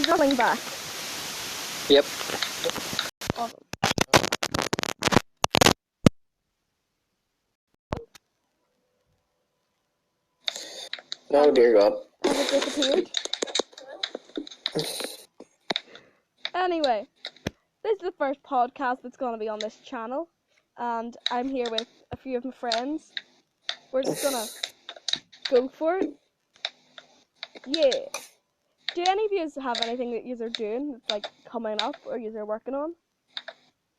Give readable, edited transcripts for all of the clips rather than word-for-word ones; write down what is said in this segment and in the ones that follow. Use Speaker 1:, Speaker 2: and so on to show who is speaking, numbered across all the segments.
Speaker 1: coming back?
Speaker 2: Yep.
Speaker 1: Awesome.
Speaker 3: Oh dear God.
Speaker 1: Has it disappeared? Anyway, this is the first podcast that's going to be on this channel, and I'm here with a few of my friends. We're just gonna go for it. Yeah. Do any of you have anything that you are doing that's like coming up or you are working on?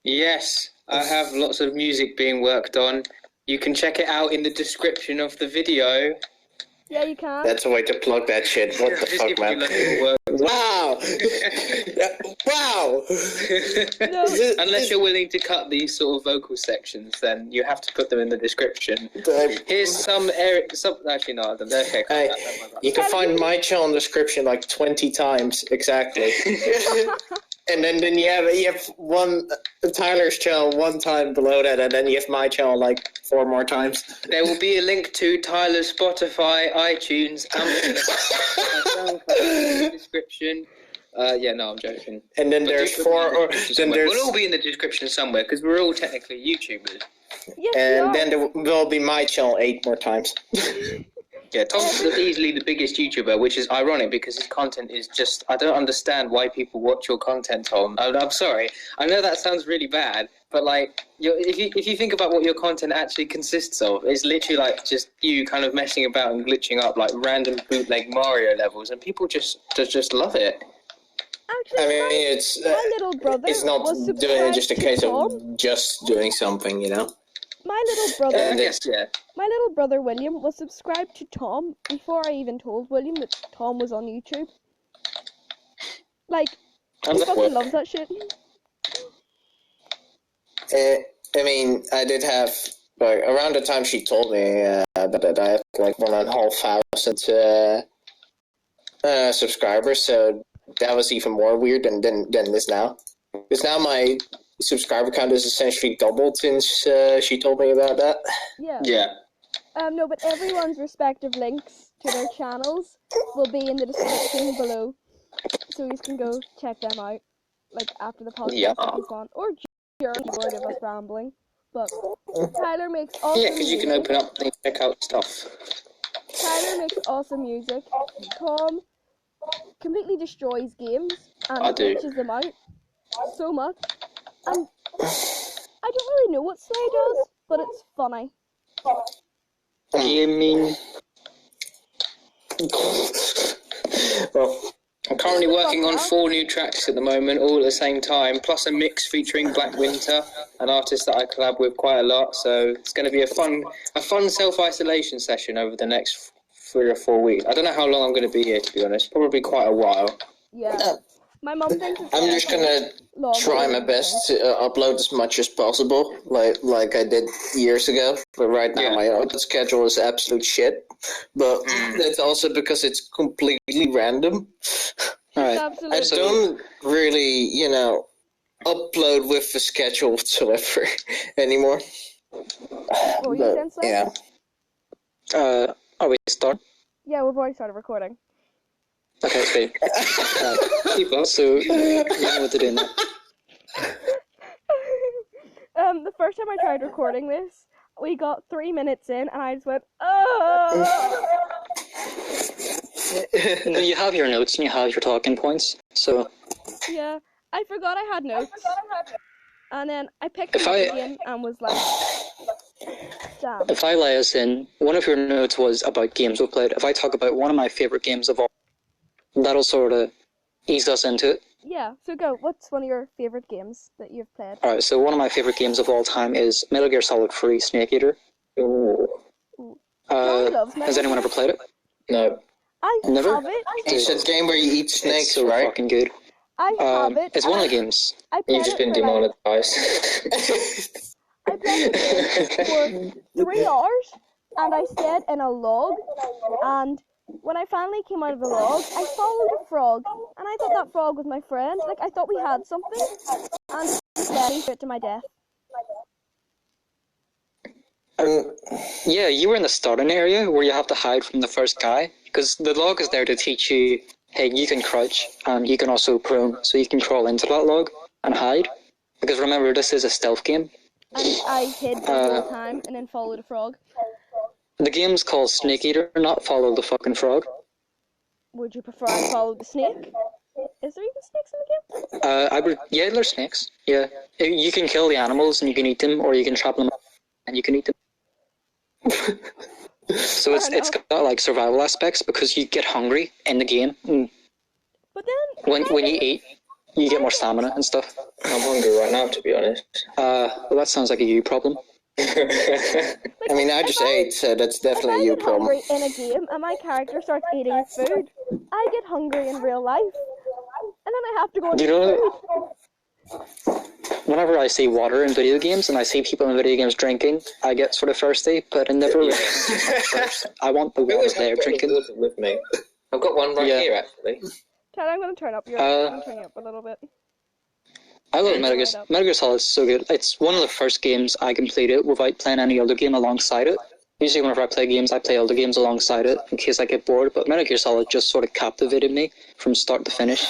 Speaker 2: Yes, I have lots of music being worked on. You can check it out in the description of the video.
Speaker 1: Yeah, you can.
Speaker 3: That's a way to plug that shit. What the fuck, man? Wow! Wow!
Speaker 1: No.
Speaker 2: Unless you're willing to cut these sort of vocal sections, then you have to put them in the description. Here's some actually no, okay.
Speaker 3: You can find my channel in the description like 20 times exactly. And then you have one Tyler's channel one time below that, and then you have my channel like 4 more times.
Speaker 2: There will be a link to Tyler's Spotify, iTunes, Amazon, in the description. Yeah, no, I'm joking.
Speaker 3: And then there's 4, or then there's.
Speaker 2: We'll all be in the description somewhere because we're all technically YouTubers.
Speaker 1: Yes,
Speaker 3: and then there will be my channel 8 more times.
Speaker 2: Yeah, Tom's easily the biggest YouTuber, which is ironic because his content is just... I don't understand why people watch your content, Tom. I'm sorry. I know that sounds really bad, but like, if you think about what your content actually consists of, it's literally like just you kind of messing about and glitching up like random bootleg Mario levels, and people just love it.
Speaker 1: Actually,
Speaker 3: I mean, it's
Speaker 1: my little brother
Speaker 3: it's not
Speaker 1: was
Speaker 3: doing it just a case
Speaker 1: Tom.
Speaker 3: of just doing something, you know.
Speaker 1: My little brother,
Speaker 2: I guess, yeah.
Speaker 1: my little brother William was subscribed to Tom before I even told William that Tom was on YouTube. Like, he fucking loves that shit.
Speaker 3: I mean, I did have like around the time she told me that I had like 1,500 subscribers, so that was even more weird than this now. Because now my subscriber count is essentially doubled since she told me about that.
Speaker 1: Yeah.
Speaker 2: Yeah.
Speaker 1: No, but everyone's respective links to their channels will be in the description below, so you can go check them out, like after the podcast if you want, or during the bored of us rambling. But Tyler makes awesome
Speaker 2: Yeah, because you can open up and check out stuff.
Speaker 1: Tyler makes awesome music. Tom completely destroys games and glitches them out so much. And I don't really know what Slay does, but it's funny.
Speaker 2: Gaming. Well, I'm currently working on 4 new tracks at the moment, all at the same time, plus a mix featuring Black Winter, an artist that I collab with quite a lot. So it's going to be a fun self-isolation session over the next 3 or 4 weeks. I don't know how long I'm going to be here, to be honest. Probably quite a while.
Speaker 1: Yeah. My mum thinks it's
Speaker 3: I'm just gonna try my best to upload as much as possible, like I did years ago. But right now my output schedule is absolute shit. But that's also because it's completely random.
Speaker 1: Right.
Speaker 3: I don't really, upload with the schedule whatsoever anymore.
Speaker 1: What were you saying, Slay?
Speaker 3: Yeah.
Speaker 2: Are we starting?
Speaker 1: Yeah, we've already started recording.
Speaker 2: Okay, sweet. So, you know what to do now.
Speaker 1: The first time I tried recording this, we got 3 minutes in, and I just went, oh!
Speaker 4: You have your notes and you have your talking points, so...
Speaker 1: Yeah, I forgot I had notes. And then I picked them up again and was like, damn.
Speaker 4: If I lay us in, one of your notes was about games we've played. If I talk about one of my favourite games of all, that'll sort of ease us into it.
Speaker 1: Yeah, so go. What's one of your favourite games that you've played?
Speaker 4: Alright, so one of my favourite games of all time is Metal Gear Solid 3 Snake Eater.
Speaker 1: Ooh.
Speaker 4: Has anyone ever played it?
Speaker 3: No.
Speaker 1: I
Speaker 4: Never?
Speaker 1: have it.
Speaker 3: It's a game where you eat snakes,
Speaker 4: it's so
Speaker 3: right?
Speaker 4: fucking good.
Speaker 1: I have it.
Speaker 4: It's one of the games.
Speaker 2: You've just been demonetized.
Speaker 1: I played it for 3 hours, and I stayed in a log, and when I finally came out of the log, I followed a frog, and I thought that frog was my friend. Like, I thought we had something, and instead he straight to my death.
Speaker 4: Yeah, you were in the starting area where you have to hide from the first guy, because the log is there to teach you hey, you can crouch, and you can also prone, so you can crawl into that log and hide. Because remember, this is a stealth game.
Speaker 1: And I hid the whole time and then followed a frog.
Speaker 4: The game's called Snake Eater, not Follow the Fucking Frog.
Speaker 1: Would you prefer I follow the snake? Is there even snakes in the game?
Speaker 4: Yeah, there's snakes. Yeah. You can kill the animals and you can eat them, or you can trap them and you can eat them. So it's got like survival aspects because you get hungry in the game.
Speaker 1: But then
Speaker 4: when you eat, you get more stamina and stuff.
Speaker 2: I'm hungry right now, to be honest.
Speaker 4: Well, that sounds like a you problem.
Speaker 3: I mean, I just ate, so that's definitely a you problem.
Speaker 1: If I get hungry in a game and my character starts eating food, I get hungry in real life. And then I have to go and eat food.
Speaker 4: Whenever I see water in video games and I see people in video games drinking, I get sort of thirsty, but I never really I want the water there drinking.
Speaker 2: Water with me. I've got one right here, actually.
Speaker 1: Tyler, I'm going to turn up your... I'm turning up a little bit.
Speaker 4: I love Metal Gear Solid is so good. It's one of the first games I completed without playing any other game alongside it. Usually whenever I play games, I play other games alongside it in case I get bored, but Metal Gear Solid just sort of captivated me from start to finish.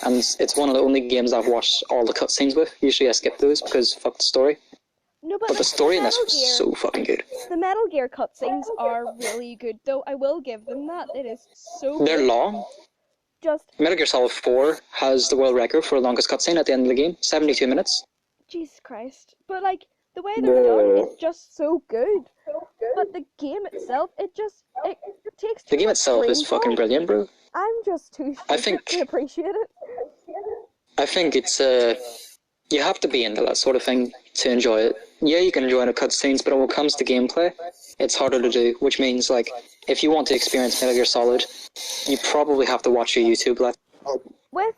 Speaker 4: And it's one of the only games I've watched all the cutscenes with. Usually I skip those because fuck the story.
Speaker 1: No,
Speaker 4: but the story in this was so fucking good.
Speaker 1: The Metal Gear cutscenes are really good, though. I will give them that. It is so good.
Speaker 4: They're long. Metal Gear Solid 4 has the world record for the longest cutscene at the end of the game, 72 minutes.
Speaker 1: Jesus Christ. But, like, the way they're done, it's just so good. But the game itself, it takes...
Speaker 4: The game itself is fucking brilliant, bro.
Speaker 1: I'm just too stupid to appreciate it.
Speaker 4: I think it's, you have to be into that sort of thing to enjoy it. Yeah, you can enjoy the cutscenes, but when it comes to gameplay, it's harder to do, which means, like, if you want to experience Metal Gear Solid, you probably have to watch a YouTube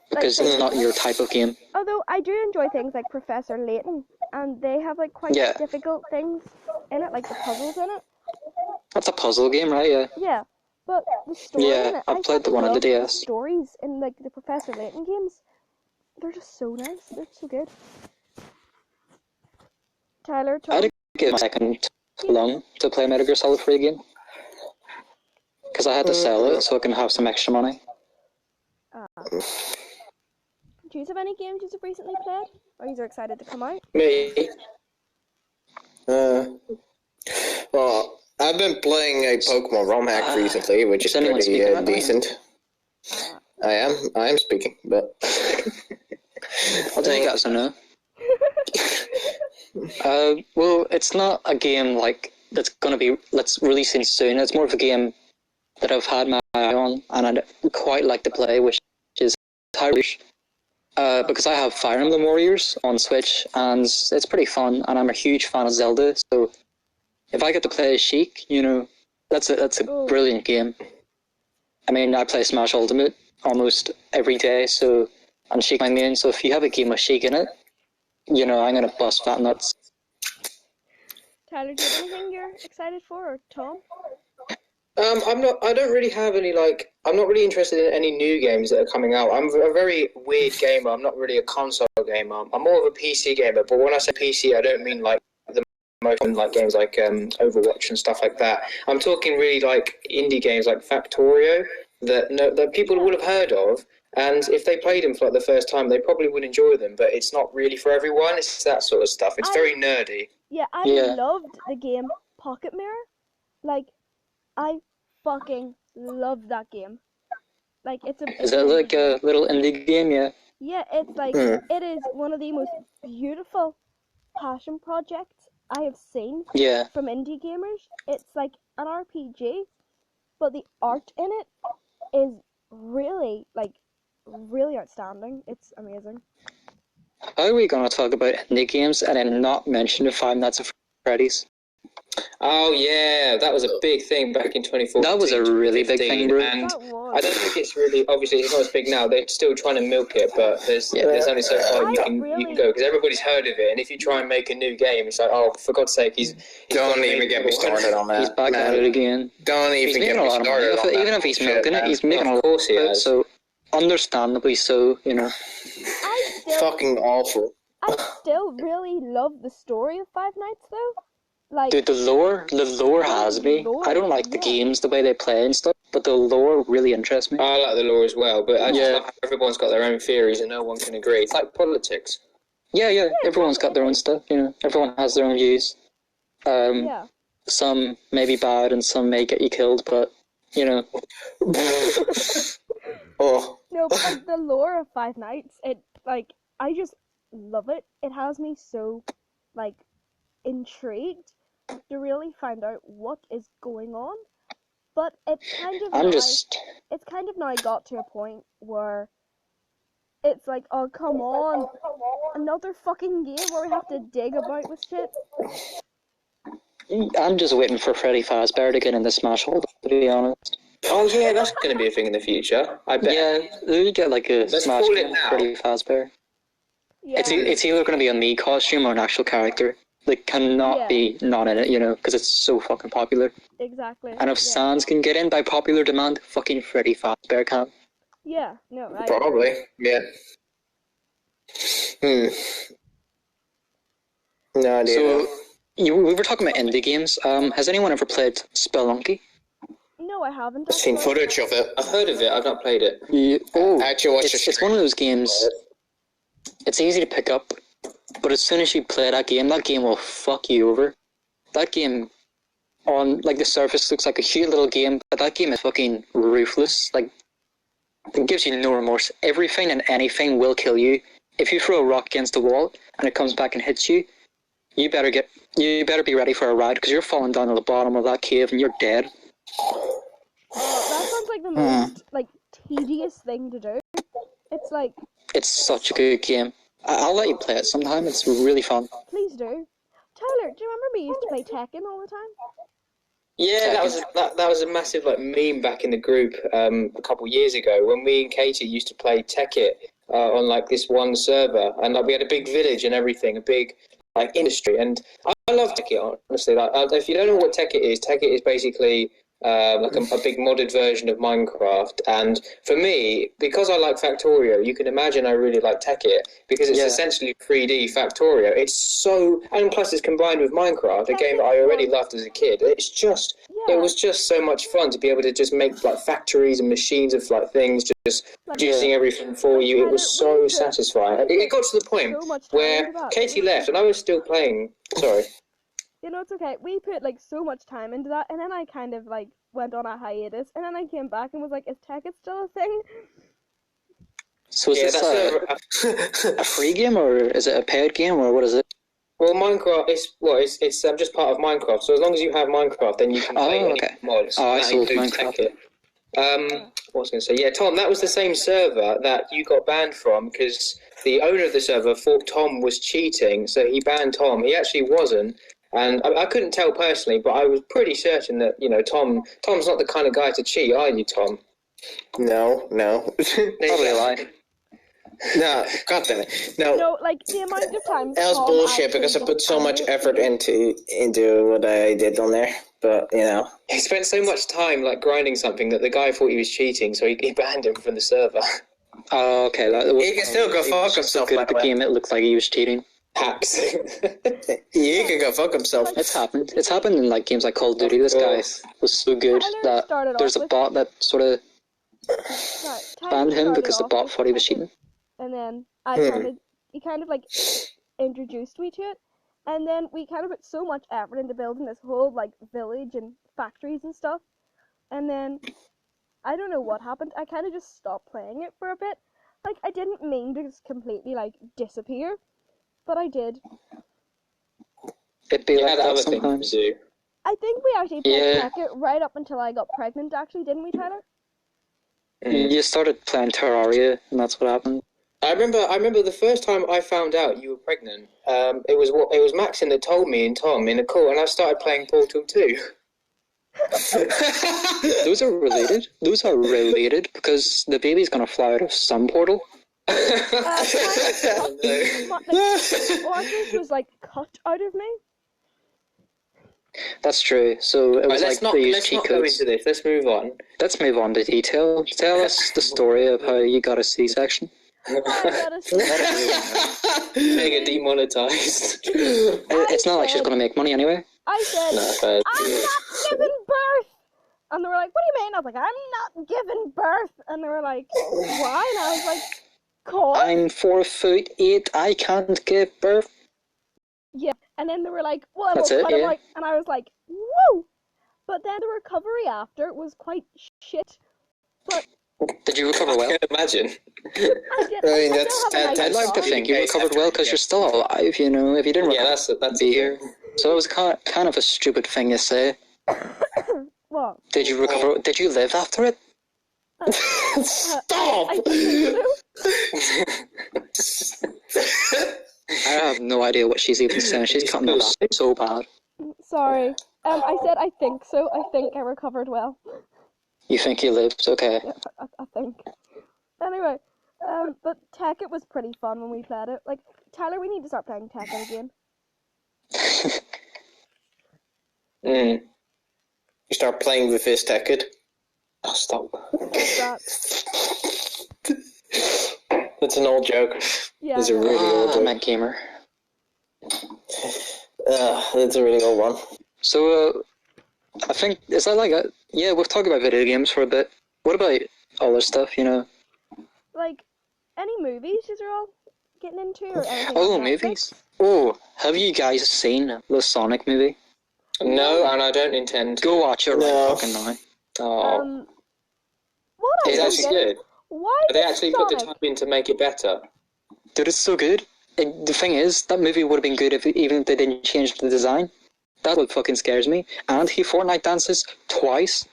Speaker 4: because it's not your type of game.
Speaker 1: Although I do enjoy things like Professor Layton, and they have like quite difficult things in it, like the puzzles in it.
Speaker 4: That's a puzzle game, right? Yeah.
Speaker 1: Yeah, but the story in it,
Speaker 4: I've played the one on the DS.
Speaker 1: The stories in like the Professor Layton games, they're just so nice. They're so good. Tyler,
Speaker 4: I'd give a second too long to play Metal Gear Solid 3 again. Because I had to sell it so I can have some extra money.
Speaker 1: Do you have any games you've recently played? Or are you excited to come out?
Speaker 3: Me? Well, I've been playing a Pokemon ROM hack recently, which is pretty decent. I am speaking, but...
Speaker 4: I'll take that as a no. Well, it's not a game like that's going to be releasing soon. It's more of a game that I've had my eye on and I'd quite like to play, which is Tyrese. Because I have Fire Emblem Warriors on Switch and it's pretty fun, and I'm a huge fan of Zelda, so if I get to play as Sheik, you know, that's a brilliant game. I mean, I play Smash Ultimate almost every day, and Sheik my main, so if you have a game with Sheik in it, you know, I'm gonna bust fat nuts.
Speaker 1: Tyler, do you have anything you're excited for, or Tom?
Speaker 2: I don't really have any, like, I'm not really interested in any new games that are coming out. I'm a very weird gamer. I'm not really a console gamer. I'm more of a PC gamer, but when I say PC, I don't mean, like, the most like games like Overwatch and stuff like that. I'm talking really, like, indie games like Factorio that people would have heard of, and if they played them for, like, the first time, they probably would enjoy them, but it's not really for everyone. It's that sort of stuff. It's very nerdy.
Speaker 1: Yeah, I loved the game Pocket Mirror. Like, I fucking love that game. Like,
Speaker 4: Is that like a little indie game? Yeah.
Speaker 1: Yeah, it's like it is one of the most beautiful passion projects I have seen.
Speaker 4: Yeah.
Speaker 1: From indie gamers. It's like an RPG, but the art in it is really outstanding. It's amazing.
Speaker 4: How are we gonna talk about indie games and then not mention the Five Nights at Freddy's?
Speaker 2: Oh yeah, that was a big thing back in 2014.
Speaker 4: That was a really big thing, bro.
Speaker 2: And I don't think it's really, obviously it's not as big now. They're still trying to milk it, but there's only so far you can go, because everybody's heard of it. And if you try and make a new game, it's like, oh, for God's sake, he's
Speaker 3: don't even get me started on that.
Speaker 4: He's back at it again.
Speaker 3: Don't even get me started on that.
Speaker 4: Even if he's milking it, he's making a lot of it. So understandably so, you know.
Speaker 3: Fucking awful.
Speaker 1: I still really love the story of Five Nights, though. Like,
Speaker 4: dude, the lore has me. I don't like the games, the way they play and stuff, but the lore really interests me.
Speaker 2: I like the lore as well, but I just like how everyone's got their own theories and no one can agree. It's like politics.
Speaker 4: Yeah, everyone's got their own stuff, you know. Everyone has their own views. Some may be bad and some may get you killed, but, you know.
Speaker 1: No, but like, the lore of Five Nights, it, like, I just love it. It has me so, like, intrigued to really find out what is going on. But it's kind of it's kind of now got to a point where it's like, oh, come on, another fucking game where we have to dig about with shit.
Speaker 4: I'm just waiting for Freddy Fazbear to get in the Smash hole, to be honest.
Speaker 2: Oh yeah, that's going to be a thing in the future, I bet.
Speaker 4: Yeah, you get like a Smash
Speaker 2: call
Speaker 4: game
Speaker 2: it
Speaker 4: with
Speaker 2: now.
Speaker 4: Freddy Fazbear.
Speaker 1: Yeah.
Speaker 4: It's either going to be a Mii costume or an actual character. Like, cannot be not in it, you know, because it's so fucking popular.
Speaker 1: Exactly.
Speaker 4: And if Sans can get in by popular demand, fucking Freddy Fazbear can.
Speaker 1: Yeah, no, I
Speaker 3: Probably, yeah. No idea.
Speaker 4: So, we were talking about indie games. Has anyone ever played Spelunky?
Speaker 1: No, I haven't.
Speaker 3: I've seen footage of it.
Speaker 2: I've heard of it, I've not played it.
Speaker 3: I actually watched
Speaker 4: it's one of those games, it's easy to pick up, but as soon as you play that game will fuck you over. That game, on like the surface, looks like a cute little game, but that game is fucking ruthless. Like, it gives you no remorse. Everything and anything will kill you. If you throw a rock against the wall and it comes back and hits you, you better be ready for a ride, because you're falling down to the bottom of that cave and you're dead.
Speaker 1: That sounds like the most like tedious thing to do. It's like,
Speaker 4: it's such a good game. I'll let you play it sometime. It's really fun.
Speaker 1: please do. Tyler, do you remember we used to play Tekken all the time?
Speaker 2: Yeah, that was a massive like meme back in the group a couple years ago when me and Katie used to play Tekkit on like this one server, and like we had a big village and everything, a big like industry, and I love Tekkit, honestly. Like, if you don't know what Tekkit is basically like a big modded version of Minecraft. And for me, because I like Factorio, you can imagine I really like Tekkit, because it's essentially 3D Factorio. It's so, and plus it's combined with Minecraft, a game that I already loved as a kid. It's just, it was just so much fun to be able to just make like factories and machines of like things, just producing everything for you. It was so satisfying. It got to the point where Katie left and I was still playing. Sorry.
Speaker 1: You know, it's okay. We put like so much time into that, and then I kind of like went on a hiatus, and then I came back and was like, is Tekkit still a thing?
Speaker 4: So is this a free game, or is it a paid game, or what is it?
Speaker 2: Well, Minecraft is it's just part of Minecraft. So as long as you have Minecraft, then you can play any mods.
Speaker 4: Oh, I saw Minecraft.
Speaker 2: What was I going to say? Yeah, Tom, that was the same server that you got banned from, because the owner of the server thought Tom was cheating, so he banned Tom. He actually wasn't. And I couldn't tell personally, but I was pretty certain that, you know, Tom's not the kind of guy to cheat, are you, Tom?
Speaker 3: No.
Speaker 4: Probably a lie.
Speaker 3: No, god damn it.
Speaker 1: No, like the amount of times.
Speaker 3: That was bullshit, because I put so much effort into what I did on there. But, you know.
Speaker 2: He spent so much time, like, grinding something that the guy thought he was cheating, so he banned him from the server.
Speaker 4: Oh, okay.
Speaker 3: He can still go fuck himself,
Speaker 4: by the way. Game, it looked like he was cheating.
Speaker 2: Hacks.
Speaker 3: He can go fuck himself.
Speaker 4: It's happened. It's happened in like games like Call of Duty. This guy was so good that there's a bot that sort of banned him because the bot thought he was cheating.
Speaker 1: And then he kind of like introduced me to it, and then we kind of put so much effort into building this whole like village and factories and stuff, and then I don't know what happened. I kind of just stopped playing it for a bit. Like, I didn't mean to just completely like disappear, but I did.
Speaker 4: It'd be like that sometimes.
Speaker 1: I think we actually played Tekkit right up until I got pregnant, actually, didn't we, Tyler?
Speaker 4: You started playing Terraria, and that's what happened.
Speaker 2: I remember the first time I found out you were pregnant. It was Maxine that told me and Tom in a call, and I started playing Portal 2.
Speaker 4: Those are related. Those are related because the baby's gonna fly out of some portal.
Speaker 1: Orcus was like cut out of me.
Speaker 4: That's true. So it was
Speaker 2: let's not go into this. Let's move on.
Speaker 4: Let's move on to detail. Tell us the story of how you got a C-section.
Speaker 2: Mega demonetized.
Speaker 4: It's not like she's gonna make money anyway.
Speaker 1: I said, I'm not giving birth. And they were like, what do you mean? I was like, I'm not giving birth. And they were like, why? And I was like, cause.
Speaker 4: I'm 4'8", I can't give birth.
Speaker 1: Yeah. And then they were like, well,
Speaker 4: That's
Speaker 1: we'll
Speaker 4: it,
Speaker 1: cut him
Speaker 4: yeah.
Speaker 1: out. And I was like, woo! But then the recovery after was quite shit. But
Speaker 4: Did you recover well?
Speaker 2: I can imagine.
Speaker 1: I did.
Speaker 3: I mean,
Speaker 1: I
Speaker 3: that's-
Speaker 1: still have a
Speaker 3: that-
Speaker 1: nice
Speaker 4: I'd like to
Speaker 1: job.
Speaker 4: think you
Speaker 2: case
Speaker 4: recovered
Speaker 2: after-
Speaker 4: well because
Speaker 2: yeah.
Speaker 4: you're still alive, you know. If you didn't
Speaker 2: Yeah,
Speaker 4: recover,
Speaker 2: that's
Speaker 4: be here. So it was kind of a stupid thing to say.
Speaker 1: What?
Speaker 4: Did you recover? Did you live after it?
Speaker 3: Stop!
Speaker 1: I think so.
Speaker 4: I have no idea what she's even saying. She's cutting off so bad.
Speaker 1: Sorry. I said I think so. I think I recovered well.
Speaker 4: You think you lived? Okay.
Speaker 1: Yeah, I think. Anyway, but Tekkit was pretty fun when we played it. Like, Tyler, we need to start playing Tekkit again.
Speaker 3: You start playing with this Tekkit.
Speaker 4: Oh, stop.
Speaker 1: What's that?
Speaker 3: That's an old joke.
Speaker 1: Yeah.
Speaker 3: It's a really old
Speaker 4: I
Speaker 3: joke.
Speaker 4: meant gamer.
Speaker 3: That's a really old one.
Speaker 4: So, I think, is that like a... Yeah, we've talked about video games for a bit. What about other stuff, you know?
Speaker 1: Like, any movies you're all getting into or anything?
Speaker 4: Oh,
Speaker 1: on Netflix?
Speaker 4: movies? Oh, have you guys seen the Sonic movie?
Speaker 2: No, and I don't intend.
Speaker 4: Go watch it right
Speaker 3: No.
Speaker 4: fucking now.
Speaker 2: Oh,
Speaker 1: What I
Speaker 2: it's
Speaker 1: don't
Speaker 2: actually
Speaker 1: get
Speaker 2: good.
Speaker 1: is, why
Speaker 2: But they
Speaker 1: did
Speaker 2: actually put the
Speaker 1: Sonic...
Speaker 2: time in to make it better.
Speaker 4: Dude, it's so good. And the thing is, that movie would have been good even if they didn't change the design. That's what fucking scares me. And he Fortnite dances twice.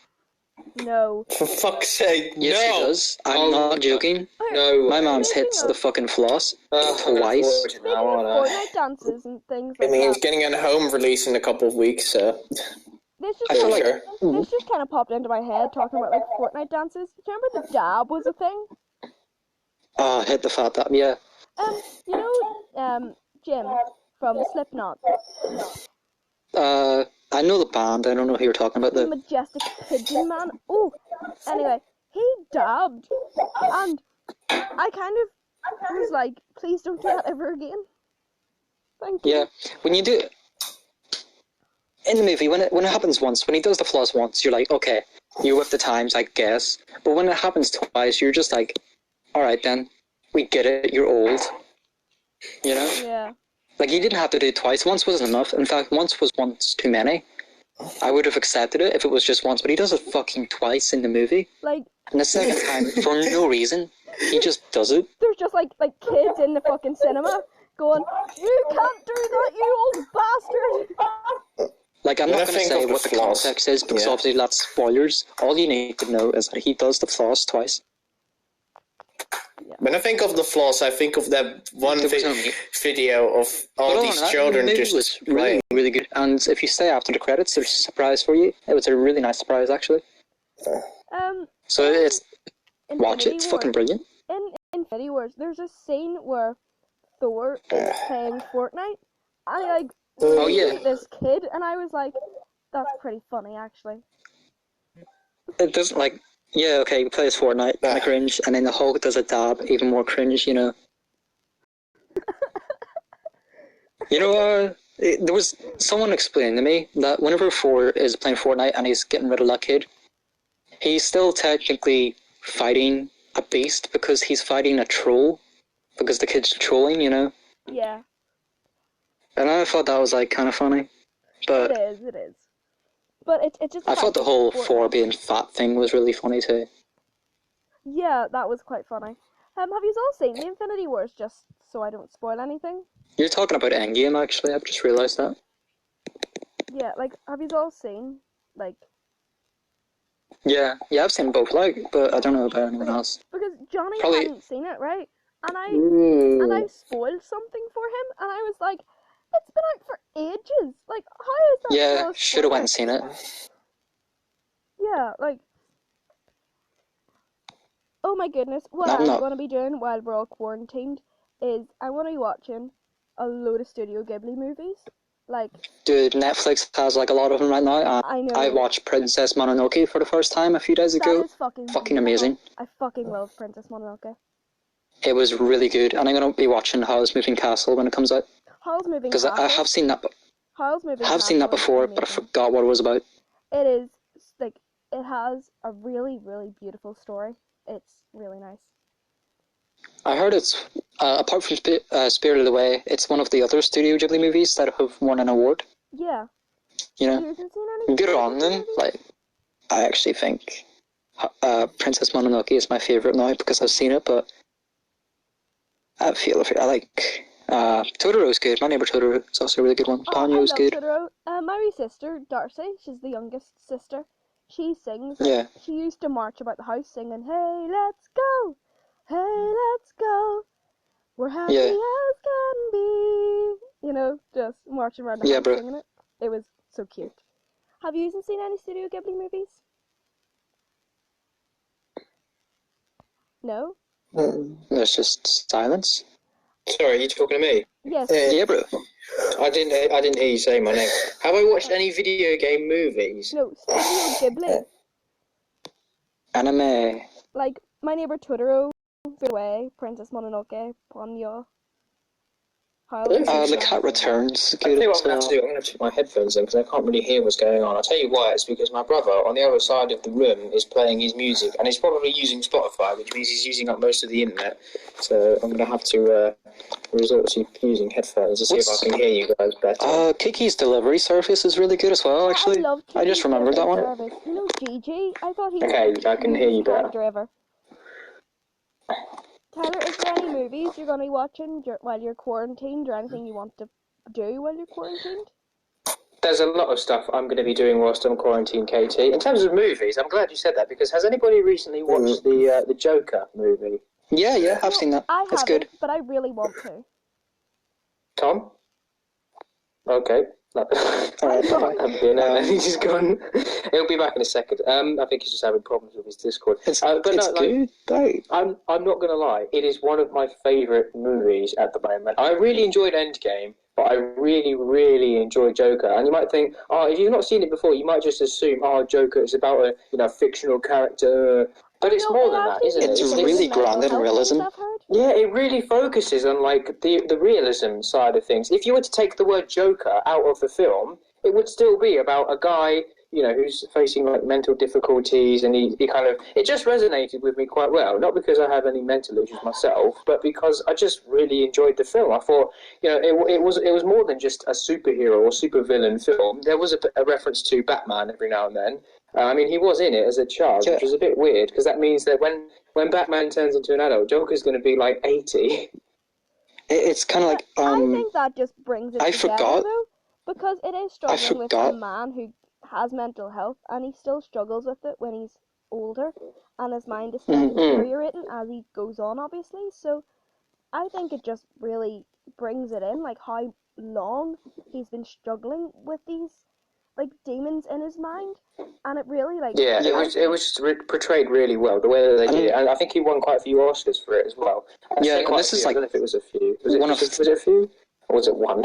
Speaker 1: No.
Speaker 3: For fuck's sake,
Speaker 4: Yes, he
Speaker 3: no!
Speaker 4: does. I'm
Speaker 2: Oh,
Speaker 4: not joking.
Speaker 2: No.
Speaker 4: My man's
Speaker 1: Speaking
Speaker 4: hits
Speaker 1: of-
Speaker 4: the fucking floss
Speaker 2: I'm
Speaker 4: twice.
Speaker 2: unfortunate.
Speaker 1: Speaking
Speaker 2: I
Speaker 1: of
Speaker 2: wanna-
Speaker 1: Fortnite dances and things
Speaker 3: I
Speaker 1: like
Speaker 3: mean, it's
Speaker 1: that,
Speaker 3: getting a home release in a couple of weeks, so...
Speaker 1: this
Speaker 4: I feel like...
Speaker 1: this just kind of popped into my head talking about like Fortnite dances. Do you remember the dab was a thing?
Speaker 4: Oh, hit the fat dab, yeah.
Speaker 1: You know, Jim from Slipknot,
Speaker 4: I know the band, I don't know who you're talking about.
Speaker 1: the
Speaker 4: The
Speaker 1: majestic pigeon man. Oh, anyway, he dabbed, and I kind of was like, please don't do that ever again. Thank you.
Speaker 4: Yeah, when you do... In the movie, when it happens once, when he does the floss once, you're like, okay, you're with the times, I guess. But when it happens twice, you're just like, alright then, we get it, you're old. You know?
Speaker 1: Yeah.
Speaker 4: Like, he didn't have to do it twice. Once wasn't enough. In fact, once was once too many. I would have accepted it if it was just once, but he does it fucking twice in the movie.
Speaker 1: Like,
Speaker 4: And the second time, for no reason, he just does it.
Speaker 1: there's just like kids in the fucking cinema going, you can't do that, you old bastard.
Speaker 4: Like, I'm
Speaker 3: When
Speaker 4: not
Speaker 3: I
Speaker 4: going to
Speaker 3: think
Speaker 4: say
Speaker 3: of the
Speaker 4: what the
Speaker 3: floss,
Speaker 4: context is, because
Speaker 3: yeah.
Speaker 4: obviously that's spoilers. All you need to know is that he does the floss twice.
Speaker 3: When I think of the floss, I think of that one
Speaker 4: There was only-
Speaker 3: video of all
Speaker 4: But
Speaker 3: these
Speaker 4: that
Speaker 3: children
Speaker 4: movie
Speaker 3: just
Speaker 4: was really,
Speaker 3: playing.
Speaker 4: really good. And if you stay after the credits, there's a surprise for you. It was a really nice surprise, actually. So it's watch it. It's fucking brilliant.
Speaker 1: In Infinity Wars, there's a scene where Thor is playing Fortnite, and he like
Speaker 4: Oh, yeah.
Speaker 1: at this kid, and I was like, that's pretty funny actually.
Speaker 4: It doesn't like, yeah, okay, he plays Fortnite, kind of cringe, and then the Hulk does a dab, even more cringe, you know. You know, there was someone explained to me that whenever Thor is playing Fortnite and he's getting rid of that kid, he's still technically fighting a beast because he's fighting a troll, because the kid's trolling, you know.
Speaker 1: Yeah,
Speaker 4: And I thought that was like kind of funny, but
Speaker 1: it is. But it's just.
Speaker 4: I thought the whole
Speaker 1: Fortnite.
Speaker 4: Thor being fat thing was really funny too.
Speaker 1: Yeah, that was quite funny. Have you all seen the Infinity Wars? Just so I don't spoil anything.
Speaker 4: You're talking about Endgame, actually. I've just realised that.
Speaker 1: Yeah, like have you all seen like?
Speaker 4: Yeah, I've seen both, like, but I don't know about anyone else.
Speaker 1: Because Johnny
Speaker 4: Probably-
Speaker 1: hadn't seen it, right? And I spoiled something for him, and I was like, it's been out for ages. Like, how is that? still
Speaker 4: Yeah,
Speaker 1: a
Speaker 4: should have went
Speaker 1: spoiler?
Speaker 4: and seen it.
Speaker 1: Yeah, like. Oh my goodness, what
Speaker 4: I'm
Speaker 1: I'm
Speaker 4: not-
Speaker 1: going to be doing while we're all quarantined is I'm going to be watching a load of Studio Ghibli movies. Like,
Speaker 4: Dude, Netflix has like a lot of them right now.
Speaker 1: I know.
Speaker 4: I watched Princess Mononoke for the first time a few days
Speaker 1: that
Speaker 4: ago.
Speaker 1: is fucking
Speaker 4: Fucking
Speaker 1: wonderful.
Speaker 4: amazing.
Speaker 1: I fucking love Princess Mononoke.
Speaker 4: It was really good, and I'm gonna be watching Howl's Moving Castle when it comes out
Speaker 1: Howl's Moving
Speaker 4: because
Speaker 1: Castle.
Speaker 4: I have seen that.
Speaker 1: Howl's Moving
Speaker 4: I have seen that
Speaker 1: Castle is
Speaker 4: before, but I
Speaker 1: amazing.
Speaker 4: forgot what it was about.
Speaker 1: It is like it has a really, really beautiful story. It's really nice.
Speaker 4: I heard it's, apart from Spirited Away, it's one of the other Studio Ghibli movies that have won an award.
Speaker 1: Yeah.
Speaker 4: You
Speaker 1: Have
Speaker 4: know,
Speaker 1: you even seen any?
Speaker 4: good on them.
Speaker 1: movies?
Speaker 4: Like, I actually think Princess Mononoke is my favorite now because I've seen it, but I like Totoro's good. My Neighbor Totoro is also a really good one.
Speaker 1: Oh, I
Speaker 4: Ponyo's
Speaker 1: love
Speaker 4: good.
Speaker 1: Totoro. My wee sister, Darcy, she's the youngest sister. She sings.
Speaker 4: Yeah.
Speaker 1: She used to march about the house singing, "Hey, let's go! Hey, let's go! We're happy
Speaker 4: Yeah.
Speaker 1: as can be." You know, just marching around the
Speaker 4: Yeah,
Speaker 1: house
Speaker 4: bro.
Speaker 1: singing it. It was so cute. Have you even seen any Studio Ghibli movies? No?
Speaker 4: There's just silence.
Speaker 2: Sorry, you talking to me?
Speaker 1: Yes.
Speaker 4: Yeah, bro.
Speaker 2: I didn't hear you say my name. Have I watched any video game movies?
Speaker 1: No, Studio Ghibli.
Speaker 4: Anime.
Speaker 1: Like, My Neighbor Totoro, Spirited Away, Princess Mononoke, Ponyo.
Speaker 4: The Cat Returns.
Speaker 2: I tell
Speaker 4: Good
Speaker 2: you what
Speaker 4: as
Speaker 2: I'm going to have to do. I'm going to put my headphones in because I can't really hear what's going on. I'll tell you why. It's because my brother on the other side of the room is playing his music and he's probably using Spotify, which means he's using up most of the internet. So I'm going to have to resort to using headphones to see if I can hear you guys better.
Speaker 4: Kiki's Delivery Service is really good as well, actually.
Speaker 1: I love
Speaker 4: I just remembered that one.
Speaker 1: Service. You know Gigi? I thought he was
Speaker 2: Okay,
Speaker 1: the
Speaker 2: I can hear you
Speaker 1: cutest
Speaker 2: better.
Speaker 1: character ever. Tyler, is there any movies you're going to be watching while you're quarantined, or anything you want to do while you're quarantined?
Speaker 2: There's a lot of stuff I'm going to be doing whilst I'm quarantined, Katie. In terms of movies, I'm glad you said that because has anybody recently watched the Joker movie?
Speaker 4: Yeah, I've seen that.
Speaker 1: I
Speaker 4: It's
Speaker 1: haven't,
Speaker 4: good.
Speaker 1: but I really want to.
Speaker 2: Tom? Okay. He's just gone. He'll be back in a second. I think he's just having problems with his Discord.
Speaker 4: It's
Speaker 2: good. I'm not going to lie. It is one of my favourite movies at the moment. I really enjoyed Endgame, but I really, really enjoyed Joker. And you might think, if you've not seen it before, you might just assume, Joker is about a fictional character. But it's more than that, isn't it?
Speaker 4: It's really grounded in realism.
Speaker 2: Yeah, it really focuses on the realism side of things. If you were to take the word Joker out of the film, it would still be about a guy, who's facing mental difficulties, and he kind of it just resonated with me quite well. Not because I have any mental issues myself, but because I just really enjoyed the film. I thought, it was more than just a superhero or supervillain film. There was a reference to Batman every now and then. He was in it as a child, which was a bit weird, because that means that when Batman turns into an adult, Joker's going to be 80.
Speaker 4: It's kind of like...
Speaker 1: I think that just brings it together,
Speaker 4: forgot.
Speaker 1: though, because it is struggling with a man who has mental health, and he still struggles with it when he's older, and his mind is still deteriorating as he goes on, obviously. So I think it just really brings it in, how long he's been struggling with these demons in his mind, and it really
Speaker 2: it was portrayed really well the way that they did it, and I think he won quite a few Oscars for it as well.
Speaker 4: This is
Speaker 2: I don't know if it was a few. Was it a few, or was it one?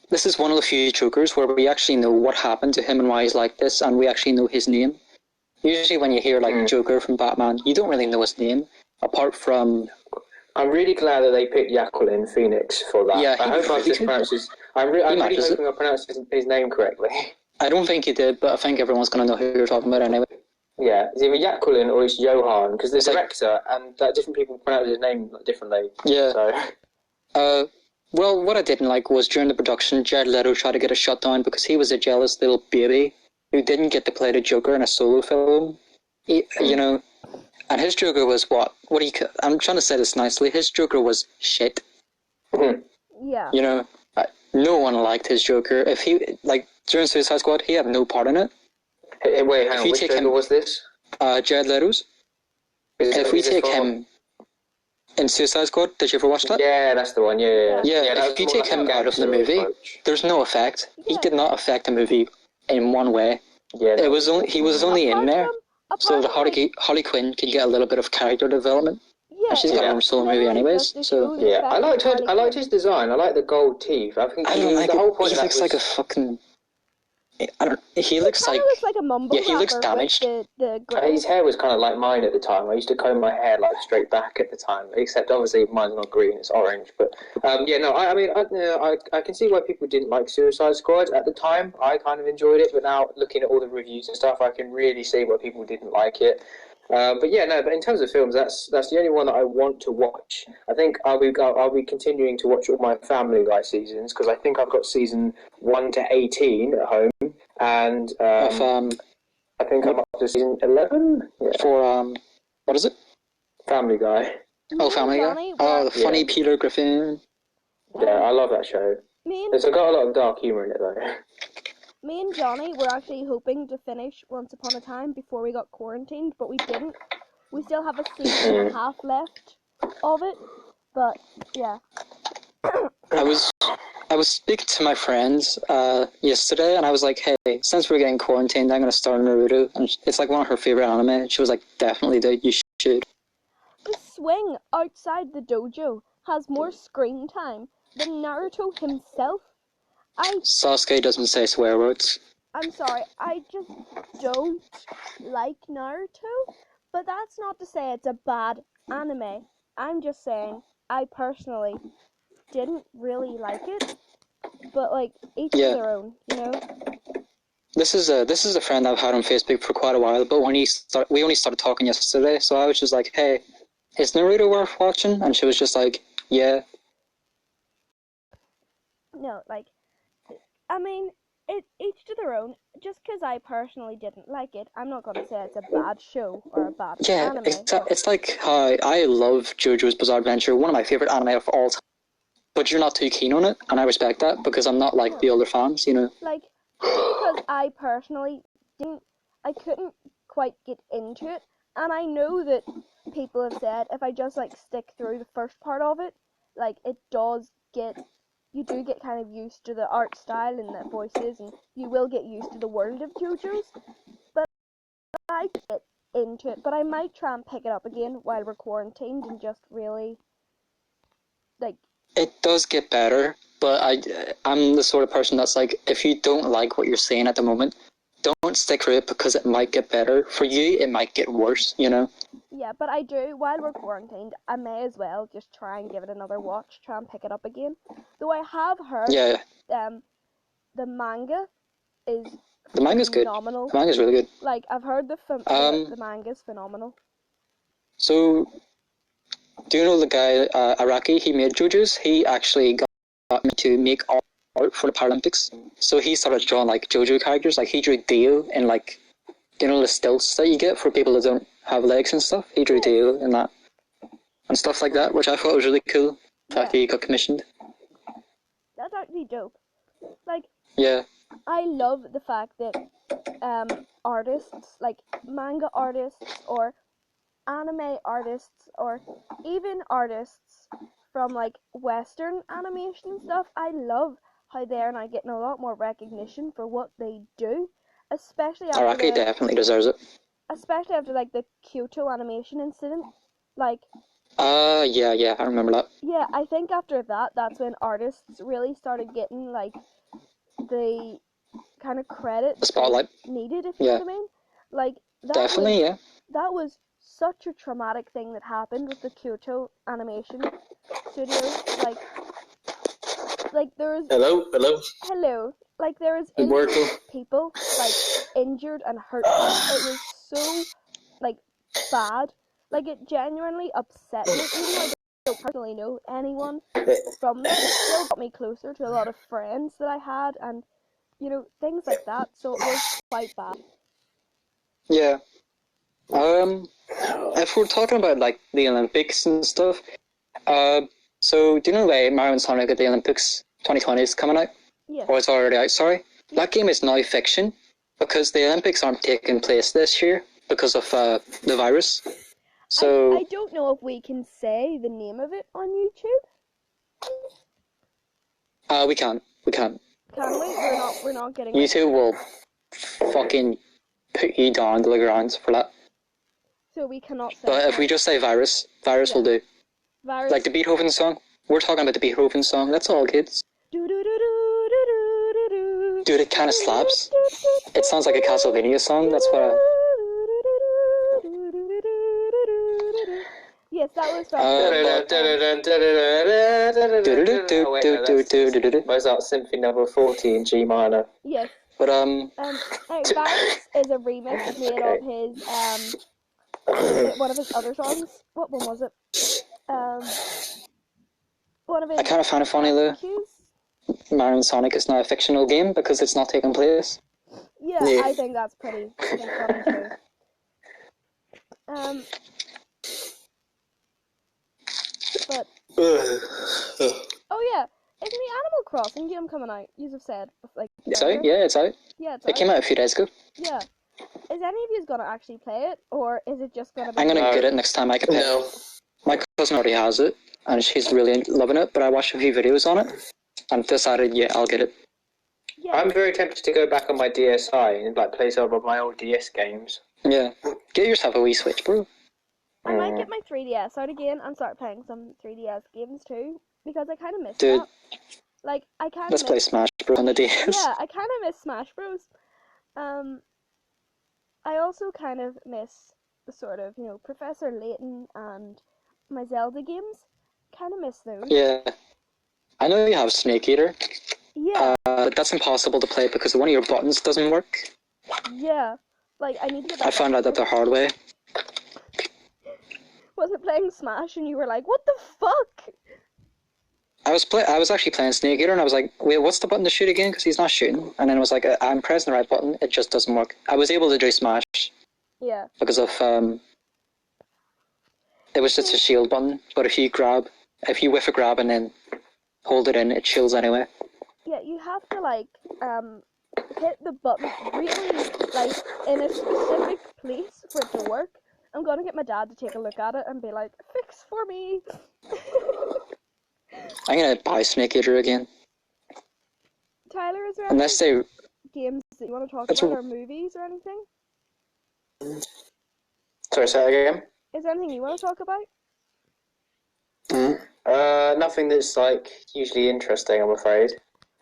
Speaker 4: This is one of the few Jokers where we actually know what happened to him and why he's like this, and we actually know his name. Usually, when you hear Joker from Batman, you don't really know his name apart from.
Speaker 2: I'm really glad that they picked Joaquin Phoenix for that.
Speaker 4: Yeah,
Speaker 2: I'm really hoping I pronounced his name correctly.
Speaker 4: I don't think he did, but I think everyone's going to know who you're talking about anyway.
Speaker 2: Yeah, it's either Jacqueline or it's Johan, because there's a director, and different people pronounce his name differently.
Speaker 4: Yeah.
Speaker 2: So.
Speaker 4: Well, what I didn't like was during the production, Jared Leto tried to get a shutdown because he was a jealous little baby who didn't get to play the Joker in a solo film. And his Joker was I'm trying to say this nicely, his Joker was shit.
Speaker 1: Yeah.
Speaker 4: No one liked his Joker. If he, during Suicide Squad, he had no part in it.
Speaker 2: Hey, wait, hang on, which Joker was this?
Speaker 4: Jared Leto's. If we take him in Suicide Squad, did you ever watch that?
Speaker 2: Yeah, that's the one, yeah.
Speaker 4: If you take him out of the movie, there's no effect. He did not affect the movie in one way. Yeah, he was only in there so that Harley Quinn could get a little bit of character development.
Speaker 1: Yeah,
Speaker 4: and she's got her own solo movie anyways. So
Speaker 2: I liked his design. I like the gold teeth. I think the whole point
Speaker 4: he looks like a fucking I don't. He looks
Speaker 1: Kind
Speaker 4: like.
Speaker 1: of looks like a mumble
Speaker 4: Yeah, he looks
Speaker 1: rapper
Speaker 4: damaged.
Speaker 1: with the grit.
Speaker 2: His hair was kind of like mine at the time. I used to comb my hair like straight back at the time, except obviously mine's not green, it's orange. But yeah, no, I can see why people didn't like Suicide Squad at the time. I kind of enjoyed it, but now looking at all the reviews and stuff, I can really see why people didn't like it. But yeah, no. But in terms of films, that's the only one that I want to watch. I think I'll be continuing to watch all my Family Guy seasons because I think I've got season 1 to 18 at home, and I think I'm up to season 11
Speaker 4: for what is it?
Speaker 2: Family Guy.
Speaker 4: Oh, Family Guy. Oh, the funny Peter Griffin.
Speaker 2: Yeah, I love that show. It's got a lot of dark humor in it though.
Speaker 1: Me and Johnny were actually hoping to finish Once Upon a Time before we got quarantined, but we didn't. We still have a season and a half left of it, but yeah.
Speaker 4: I was speaking to my friends yesterday, and I was like, "Hey, since we're getting quarantined, I'm gonna start Naruto." And it's like one of her favorite anime. And she was like, "Definitely, dude, you should."
Speaker 1: The swing outside the dojo has more screen time than Naruto himself.
Speaker 4: Sasuke doesn't say swear words.
Speaker 1: I'm sorry, I just don't like Naruto, but that's not to say it's a bad anime. I'm just saying I personally didn't really like it, but like each to their own, you know.
Speaker 4: This is a friend I've had on Facebook for quite a while, but when we only started talking yesterday, so I was just like, "Hey, is Naruto worth watching?" And she was just like, "Yeah."
Speaker 1: No, like, I mean, each to their own. Just because I personally didn't like it, I'm not going to say it's a bad show or a bad anime.
Speaker 4: It's like how I love JoJo's Bizarre Adventure, one of my favorite anime of all time. But you're not too keen on it, and I respect that because I'm not like the other fans, you know.
Speaker 1: Like, because I personally I couldn't quite get into it, and I know that people have said if I just like stick through the first part of it, like you do get kind of used to the art style and the voices, and you will get used to the world of JoJo's. But I get into it, but I might try and pick it up again while we're quarantined and just really like.
Speaker 4: It does get better, but I'm the sort of person that's like, if you don't like what you're saying at the moment, don't stick through it because it might get better. For you, it might get worse, you know?
Speaker 1: Yeah, but I do, while we're quarantined, I may as well just try and give it another watch, try and pick it up again. Though I have heard the manga is
Speaker 4: the manga's
Speaker 1: phenomenal.
Speaker 4: Good. The manga's really good.
Speaker 1: Like, I've heard the manga's phenomenal.
Speaker 4: So, do you know the guy, Araki, he made JoJo's? He actually got me to make art for the Paralympics. So he started drawing, like, JoJo characters. Like, he drew Dio in, like, you know, the stilts that you get for people that don't have legs and stuff? He drew Dio in that. And stuff like that, which I thought was really cool. The fact he got commissioned.
Speaker 1: That's actually dope. Like,
Speaker 4: yeah.
Speaker 1: I love the fact that artists, like manga artists or anime artists or even artists from like Western animation stuff, I love how they're now getting a lot more recognition for what they do, especially after
Speaker 4: Araki definitely deserves it.
Speaker 1: Especially after like the Kyoto animation incident, like.
Speaker 4: Yeah, I remember that.
Speaker 1: Yeah, I think after that's when artists really started getting like the kind of credit,
Speaker 4: the spotlight
Speaker 1: needed, if you know what I mean. Like that was such a traumatic thing that happened with the Kyoto animation studio. Like there was hello. Like there was people like injured and hurt. It was so like bad. Like it genuinely upset me. Even though I don't personally know anyone from there, it still got me closer to a lot of friends that I had, and you know, things like that. So it was quite bad.
Speaker 4: Yeah. If we're talking about like the Olympics and stuff, so do you know that Mario and Sonic at the Olympics 2020 is coming out?
Speaker 1: Yeah.
Speaker 4: Or it's already out, sorry. Yeah. That game is now fiction because the Olympics aren't taking place this year because of the virus. So
Speaker 1: I don't know if we can say the name of it on YouTube.
Speaker 4: We can't.
Speaker 1: Can we? We're not getting.
Speaker 4: YouTube will fucking put you down to the ground for that.
Speaker 1: So we cannot say.
Speaker 4: But if we just say virus will do.
Speaker 1: Virus.
Speaker 4: Like the Beethoven song. We're talking about the Beethoven song. That's all, kids.
Speaker 1: Do do do do do do do.
Speaker 4: Dude, it kind of slaps. It sounds like a Castlevania song. That's what I...
Speaker 1: Yes, that was
Speaker 2: Mozart Symphony Number 40 in G minor.
Speaker 1: Yes.
Speaker 4: But
Speaker 1: Virus is a remix made of his one of his other songs. What one was it? One of his.
Speaker 4: I kind of find it funny though. Mario and Sonic is now a fictional game because it's not taking place.
Speaker 1: Yeah, I think that's pretty funny too. But oh yeah, isn't the Animal Crossing game coming out? You have said like.
Speaker 4: It's out. Yeah, it's out.
Speaker 1: Yeah,
Speaker 4: it came out a few days ago.
Speaker 1: Yeah. Is any of you gonna actually play it, or is it just gonna be?
Speaker 4: I'm gonna get it next time I can play it. My cousin already has it, and she's really loving it. But I watched a few videos on it, and decided, yeah, I'll get it.
Speaker 1: Yeah.
Speaker 2: I'm very tempted to go back on my DSi and like play some of my old DS games.
Speaker 4: Yeah, get yourself a Wii Switch, bro.
Speaker 1: I might get my 3DS out again and start playing some 3DS games too, because I kind of miss
Speaker 4: Dude,
Speaker 1: that. Like, I kind of
Speaker 4: let's play Smash Bros on the DS.
Speaker 1: Yeah, I kind of miss Smash Bros. I also kind of miss the sort of, Professor Layton and my Zelda games. Kind of miss those.
Speaker 4: Yeah. I know you have Snake Eater.
Speaker 1: Yeah.
Speaker 4: But that's impossible to play because one of your buttons doesn't work.
Speaker 1: Yeah. Like, I need to get that.
Speaker 4: I found out that the hard way.
Speaker 1: Wasn't playing Smash and you were like, what the fuck?
Speaker 4: I was actually playing Snake Eater and I was like, wait, what's the button to shoot again? Because he's not shooting. And then it was like, I'm pressing the right button, it just doesn't work. I was able to do Smash.
Speaker 1: Yeah.
Speaker 4: Because of, it was just a shield button, but if you whiff a grab and then hold it in, it shields anyway.
Speaker 1: Yeah, you have to, like, hit the button really, like, in a specific place for it to work. I'm gonna get my dad to take a look at it and be like, fix for me.
Speaker 4: I'm gonna buy Snake Eater again.
Speaker 1: Tyler, is there
Speaker 4: Unless
Speaker 1: any
Speaker 4: they...
Speaker 1: games that you want to talk about, or movies or anything?
Speaker 2: Sorry, say that again?
Speaker 1: Is there anything you want to talk about?
Speaker 2: Nothing that's like hugely interesting, I'm afraid.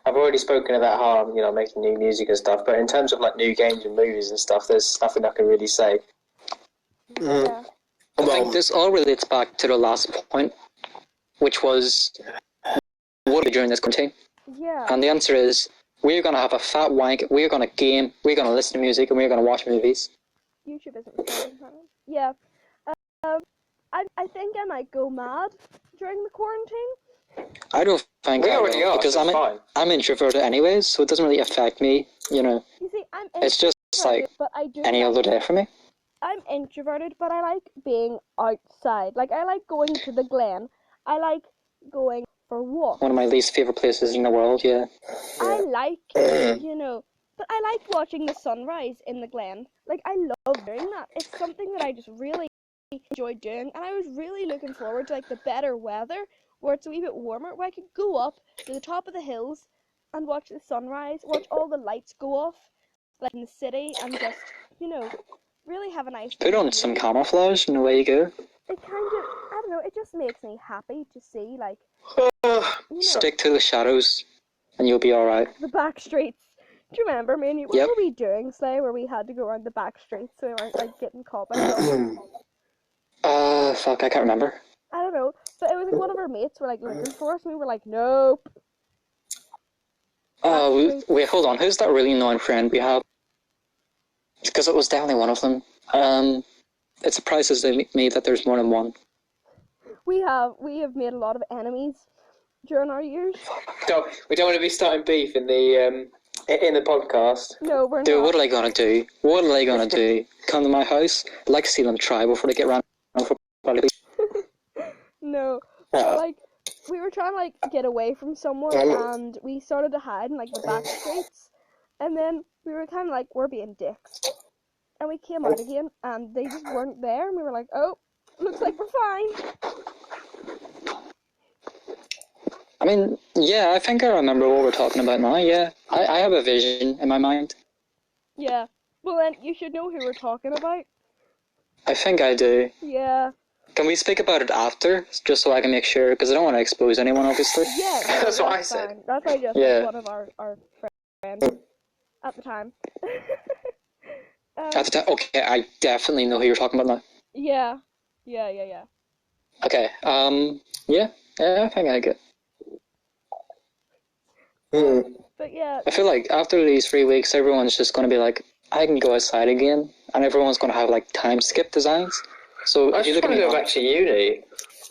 Speaker 2: I've already spoken about how I'm, making new music and stuff, but in terms of like new games and movies and stuff, there's nothing I can really say.
Speaker 1: Yeah.
Speaker 4: I think this all relates back to the last point, which was, what are we doing this quarantine?
Speaker 1: Yeah.
Speaker 4: And the answer is, we're going to have a fat wank, we're going to game, we're going to listen to music, and we're going to watch movies.
Speaker 1: YouTube isn't recording. Yeah. I think I might go mad during the quarantine.
Speaker 4: I don't think I will, because I'm introverted anyways, so it doesn't really affect me,
Speaker 1: You see, I'm introverted,
Speaker 4: It's just like
Speaker 1: but I do
Speaker 4: any other day for me.
Speaker 1: I'm introverted, but I like being outside. Like, I like going to the Glen. I like going for walks.
Speaker 4: One of my least favourite places in the world, yeah.
Speaker 1: I like, but I like watching the sunrise in the Glen. Like, I love doing that. It's something that I just really enjoy doing, and I was really looking forward to, like, the better weather, where it's a wee bit warmer, where I could go up to the top of the hills and watch the sunrise, watch all the lights go off, like, in the city, and just, really have a nice
Speaker 4: Put on some camouflage and away you go.
Speaker 1: It kind of, I don't know, it just makes me happy to see, like,
Speaker 4: Stick to the shadows and you'll be alright.
Speaker 1: the back streets. Do you remember, me and you, what were we doing, Slay, where we had to go around the back streets so we weren't, like, getting caught by them?
Speaker 4: Fuck, I can't remember.
Speaker 1: I don't know, but it was like one of our mates were, like, looking for us, and we were like, nope.
Speaker 4: Wait, hold on, who's that really annoying friend we have? Because it was definitely one of them. It surprises me that there's more than one.
Speaker 1: We have made a lot of enemies during our years.
Speaker 2: We don't want to be starting beef in the podcast.
Speaker 1: No, we're
Speaker 4: Dude,
Speaker 1: not.
Speaker 4: what are they gonna do? What are they gonna do? Come to my house? I'd like to see them try before they get ran over.
Speaker 1: No, but, like, we were trying to, like, get away from someone, and we started to hide in, like, the back streets, and then we were kind of like, we're being dicks. And we came out again, and they just weren't there, and we were like, oh, looks like we're fine.
Speaker 4: I mean, yeah, I think I remember what we're talking about now, yeah. I have a vision in my mind.
Speaker 1: Yeah. Well, then, you should know who we're talking about.
Speaker 4: I think I do.
Speaker 1: Yeah.
Speaker 4: Can we speak about it after, just so I can make sure, because I don't want to expose anyone, obviously.
Speaker 1: Yeah,
Speaker 2: That's what I said.
Speaker 1: fine. That's why just
Speaker 4: Yeah.
Speaker 1: one of our friends. at the time.
Speaker 4: At the time, okay, I definitely know who you're talking about now.
Speaker 1: Yeah.
Speaker 4: Okay, yeah, I think I get.
Speaker 1: But yeah.
Speaker 4: I feel like after these 3 weeks, everyone's just going to be like, I can go outside again, and everyone's going to have like time skip designs. So
Speaker 3: I
Speaker 4: if you
Speaker 3: just
Speaker 4: look
Speaker 3: want
Speaker 4: at
Speaker 3: to go back to uni.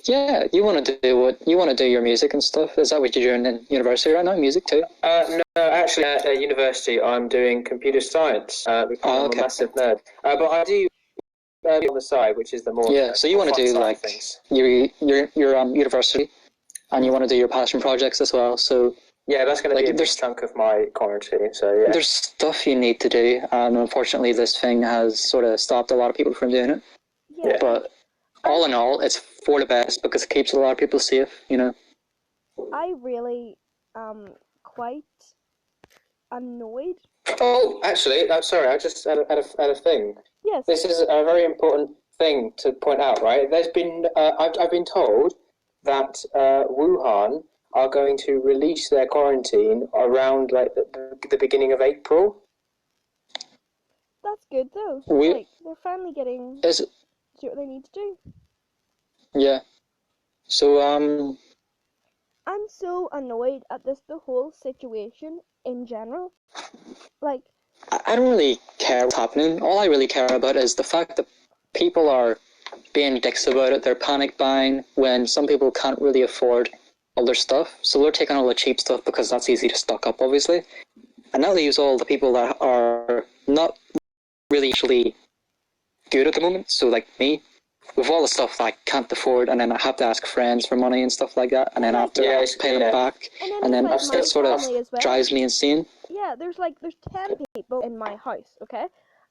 Speaker 4: yeah, you want to do what you want to do your music and stuff. Is that what you're doing in university right now? Music too?
Speaker 3: No, actually, at university, I'm doing computer science because I'm a massive nerd. But I do on the side, which is the more
Speaker 4: so you want to do like your university, and you want to do your passion projects as well. So
Speaker 3: yeah, that's going to
Speaker 4: like,
Speaker 3: be a big chunk of my quarantine. So yeah,
Speaker 4: there's stuff you need to do, and unfortunately, this thing has sort of stopped a lot of people from doing it.
Speaker 1: Yeah.
Speaker 4: But all in all, it's for the best because it keeps a lot of people safe. You know.
Speaker 1: I really quite annoyed.
Speaker 3: Oh, actually, I'm sorry. I just had a thing.
Speaker 1: Yes.
Speaker 3: This is a very important thing to point out, right? There's been I've been told that Wuhan are going to release their quarantine around like the beginning of April.
Speaker 1: That's good though.
Speaker 4: We-
Speaker 1: Like they're finally getting
Speaker 4: Is
Speaker 1: to do what they need to do.
Speaker 4: yeah. So
Speaker 1: I'm so annoyed at the whole situation in general. Like,
Speaker 4: I don't really care what's happening. All I really care about is the fact that people are being dicks about it. They're panic buying when some people can't really afford all their stuff. So they're taking all the cheap stuff because that's easy to stock up, obviously. And that leaves all the people that are not really actually good at the moment. So like me, with all the stuff that I can't afford, and then I have to ask friends for money and stuff like that, and then after I have to pay them back, and then
Speaker 1: like,
Speaker 4: it sort of
Speaker 1: as well.
Speaker 4: drives me insane.
Speaker 1: Yeah, there's 10 people in my house, okay?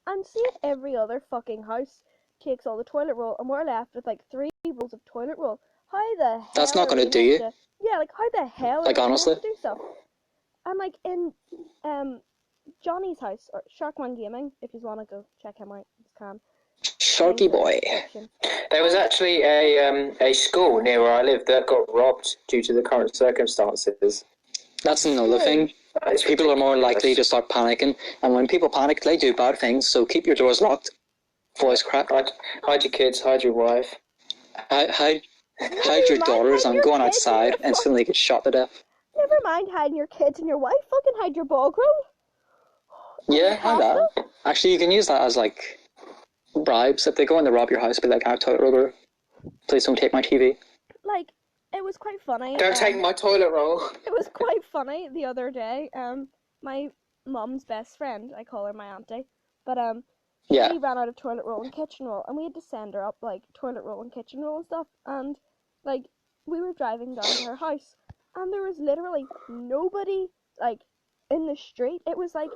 Speaker 1: And see if every other fucking house takes all the toilet roll, and we're left with like 3 rolls of toilet roll. How the hell?
Speaker 4: That's not going to do you.
Speaker 1: Yeah, like how the hell?
Speaker 4: Like honestly.
Speaker 1: To do stuff? And like in Johnny's house or Sharkman Gaming, if you want to go check him out, you can.
Speaker 4: Sharky boy.
Speaker 3: There was actually a school near where I live that got robbed due to the current circumstances.
Speaker 4: That's another thing. People are more likely to start panicking, and when people panic, they do bad things. So keep your doors locked. Voice crack.
Speaker 3: Hide your kids. Hide your wife.
Speaker 4: Hide your daughters and go on outside and suddenly get shot to death.
Speaker 1: Never mind hiding your kids and your wife. Fucking hide your ball grown.
Speaker 4: Yeah, hide that. Actually, you can use that as like bribes. If they go in to rob your house, be like, "I'm toilet roller. Please don't take my TV."
Speaker 1: Like, it was quite funny.
Speaker 3: Don't take my toilet roll.
Speaker 1: It was quite funny the other day. My mum's best friend, I call her my auntie, but she ran out of toilet roll and kitchen roll, and we had to send her up like toilet roll and kitchen roll and stuff. And like we were driving down to her house, and there was literally nobody like in the street. It was like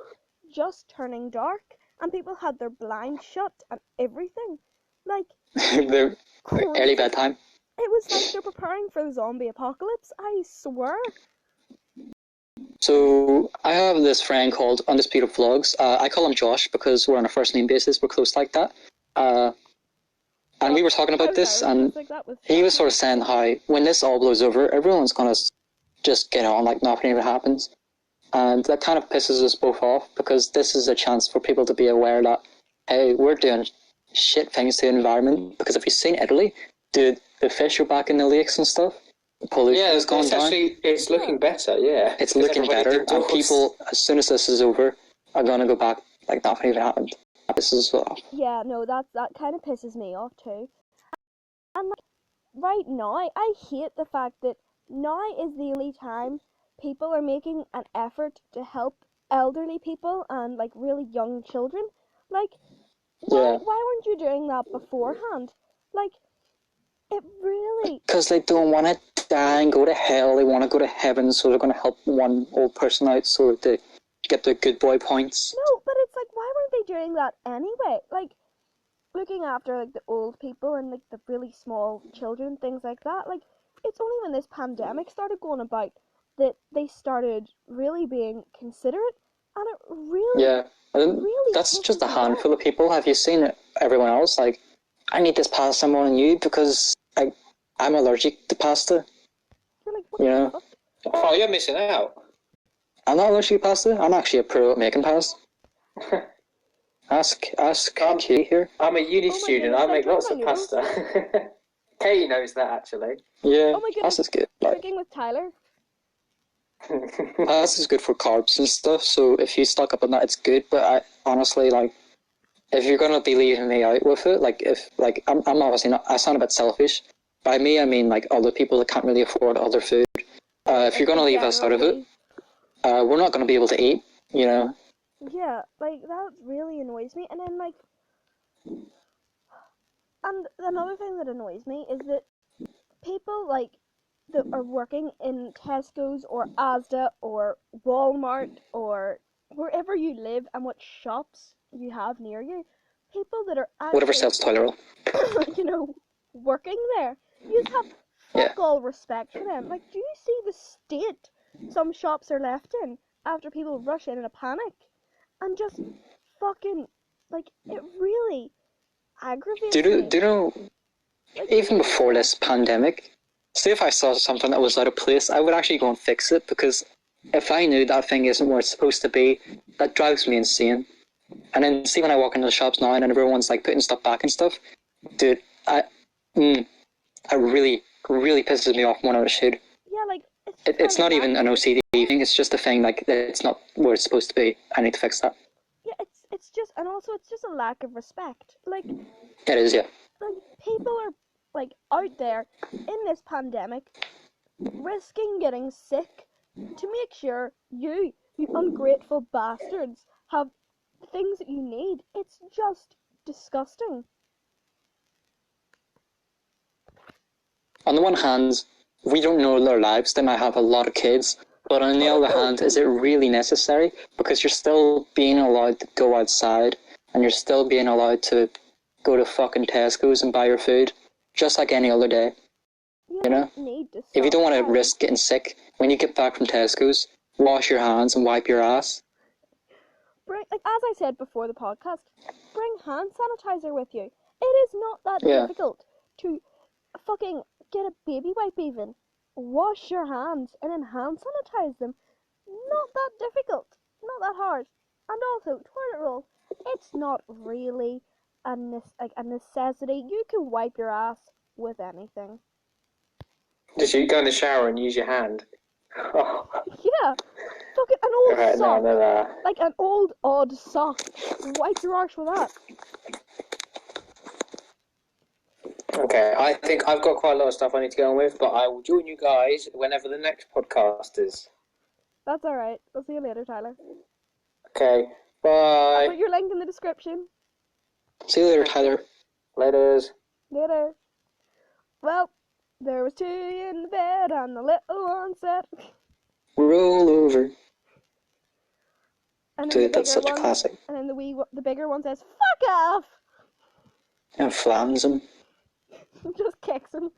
Speaker 1: just turning dark, and people had their blinds shut and everything. Like
Speaker 4: they're early bedtime.
Speaker 1: It was like they're preparing for the zombie apocalypse. I swear.
Speaker 4: So I have this friend called Undisputed Vlogs. I call him Josh because we're on a first name basis. We're close like that. And we were talking about this, and he was sort of saying how when this all blows over, everyone's gonna just get on like nothing even happens, and that kind of pisses us both off because this is a chance for people to be aware that hey, we're doing shit things to the environment. Because if you've seen Italy, the fish are back in the lakes and stuff. Pollution has gone down.
Speaker 3: It's looking better, yeah.
Speaker 4: It's looking better, and people, as soon as this is over, are going to go back like nothing even happened. This is
Speaker 1: Yeah, no, that kind of pisses me off too. And like, right now, I hate the fact that now is the only time people are making an effort to help elderly people and like really young children. Like, why weren't you doing that beforehand? Like, it really...
Speaker 4: Because they don't want to die and go to hell. They want to go to heaven, so they're going to help one old person out so that they get their good boy points.
Speaker 1: No, but it's like, why weren't they doing that anyway? Like, looking after like the old people and like the really small children, things like that. Like, it's only when this pandemic started going about that they started really being considerate, and it really, really
Speaker 4: that's just a handful of people. Have you seen everyone else? Like, I need this pasta more than you because I'm allergic to pasta.
Speaker 1: You're like,
Speaker 4: what the
Speaker 3: fuck? Oh, you're missing out.
Speaker 4: I'm not allergic to pasta. I'm actually a pro at making pasta. Ask Katie here.
Speaker 2: I'm a uni
Speaker 1: Oh my
Speaker 2: student.
Speaker 1: goodness,
Speaker 2: I make
Speaker 1: like,
Speaker 2: lots
Speaker 1: talking
Speaker 2: of
Speaker 1: about
Speaker 2: pasta. Katie knows that, actually.
Speaker 4: Yeah,
Speaker 1: Oh my goodness.
Speaker 4: pasta's good. Like,
Speaker 1: Cooking with Tyler.
Speaker 4: pasta's good for carbs and stuff, so if you stock up on that, it's good. But I honestly, like, if you're gonna be leaving me out with it, I'm obviously not, I sound a bit selfish. By me, I mean, like, other people that can't really afford other food. If you're gonna leave us out of it, we're not gonna be able to eat, you know?
Speaker 1: Yeah, like, that really annoys me. And then, like, and another thing that annoys me is that people, like, that are working in Tesco's or Asda or Walmart or wherever you live and what shops you have near you, people that are
Speaker 4: Whatever
Speaker 1: actually,
Speaker 4: sells toilet roll.
Speaker 1: you know, working there, you just have
Speaker 4: Yeah.
Speaker 1: fuck all respect for them. Like, do you see the state some shops are left in after people rush in a panic? And just fucking, like, it really aggravates me.
Speaker 4: Do you know,
Speaker 1: Like,
Speaker 4: even before this pandemic, say if I saw something that was out of place, I would actually go and fix it, because if I knew that thing isn't where it's supposed to be, that drives me insane. And then see when I walk into the shops now and everyone's like putting stuff back and stuff, dude, it really pisses me off more than it should.
Speaker 1: yeah, like,
Speaker 4: It's not even an OCD thing, it's just a thing, like, it's not where it's supposed to be. I need to fix that.
Speaker 1: Yeah, it's just, and also it's just a lack of respect. Like,
Speaker 4: It is, yeah.
Speaker 1: like, people are, like, out there in this pandemic risking getting sick to make sure you ungrateful bastards, have things that you need. It's just disgusting.
Speaker 4: On the one hand, we don't know their lives, they might have a lot of kids, but on the other hand, is it really necessary? Because you're still being allowed to go outside, and you're still being allowed to go to fucking Tesco's and buy your food, just like any other day. You know?
Speaker 1: Need to
Speaker 4: If you don't want to
Speaker 1: stop.
Speaker 4: risk getting sick, when you get back from Tesco's, wash your hands and wipe your ass.
Speaker 1: Bring, like, as I said before the podcast, bring hand sanitizer with you. It is not that
Speaker 4: Yeah.
Speaker 1: difficult to fucking get a baby wipe even. Wash your hands and then hand sanitize them. Not that difficult. Not that hard. And also, toilet roll. It's not really a necessity. You can wipe your ass with anything.
Speaker 2: Just you go in the shower and use your hand. Oh.
Speaker 1: Yeah. Fucking an old
Speaker 2: Alright,
Speaker 1: sock.
Speaker 2: no.
Speaker 1: Like an old odd sock. Wipe your arse with that.
Speaker 2: Okay, I think I've got quite a lot of stuff I need to get on with, but I will join you guys whenever the next podcast is.
Speaker 1: That's alright. I'll see you later, Tyler.
Speaker 2: Okay,
Speaker 1: I'll
Speaker 2: bye.
Speaker 1: put your link in the description.
Speaker 4: See you later, Tyler.
Speaker 2: Laters.
Speaker 1: Later. Well, there was two in the bed and the little one said.
Speaker 4: Roll over.
Speaker 1: And then
Speaker 4: Dude,
Speaker 1: the
Speaker 4: that's
Speaker 1: bigger
Speaker 4: such a
Speaker 1: one,
Speaker 4: classic.
Speaker 1: and then the bigger one says, "Fuck off!"
Speaker 4: And flams him.
Speaker 1: Just kicks him.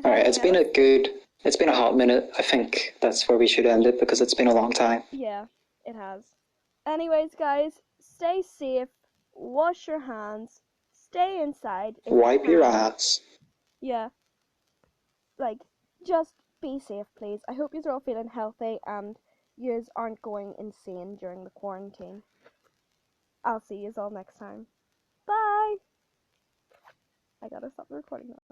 Speaker 4: Alright, it's been a hot minute. I think that's where we should end it, because it's been a long time.
Speaker 1: Yeah, it has. Anyways, guys, stay safe. Wash your hands. Stay inside. If
Speaker 4: Wipe
Speaker 1: you
Speaker 4: your
Speaker 1: can.
Speaker 4: ass.
Speaker 1: Yeah. Like, just be safe, please. I hope you're all feeling healthy and you aren't going insane during the quarantine. I'll see you all next time. Bye! I gotta stop the recording now.